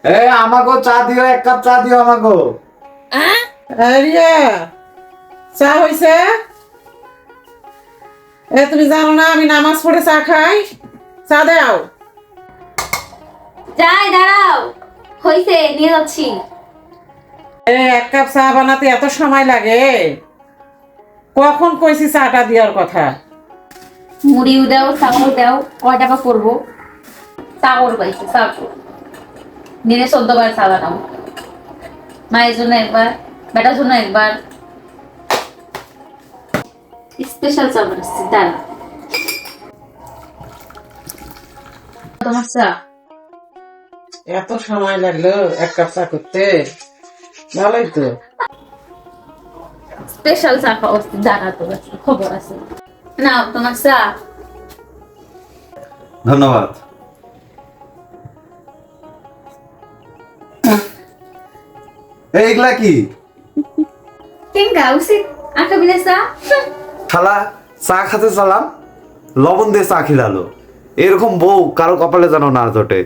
আমাগো চা দিও, 1 কাপ চা দিও আমাগো। রিয়া, চা হইছে? তুমি জানো না আমি নামাজ পড়ে চা খাই? চা দাও। যাই দাঁড়াও, হইছে নিয়ে যাচ্ছি। 1 কাপ চা বানাতে এত সময় লাগে? কখন কইছি চাটা দেওয়ার কথা? মুড়িও দাও, চাউল দাও, কয় টাকা করবো? চাউল পাইছে, চাউল দিনে 14 বার চা বানাও। মায়ের জন্য একবার, বেটার জন্য একবার। স্পেশাল চা বানাচ্ছি, দাঁড়া। তোমার চা। এত সময় লাগলো 1 কাপ চা করতে? ভালোই তো। স্পেশাল চা খাওয়া জানা তো আছে, খবর আছে। নাও তোমার চা। ধন্যবাদ। এইগুলা কি? কেঙ্গা উচিত আঁকা বিনা চা। খালা চা খেতে চালাম, লবণ দিয়ে চা খিলালো। এরকম বউ কারো কপালে যেন না জোটে।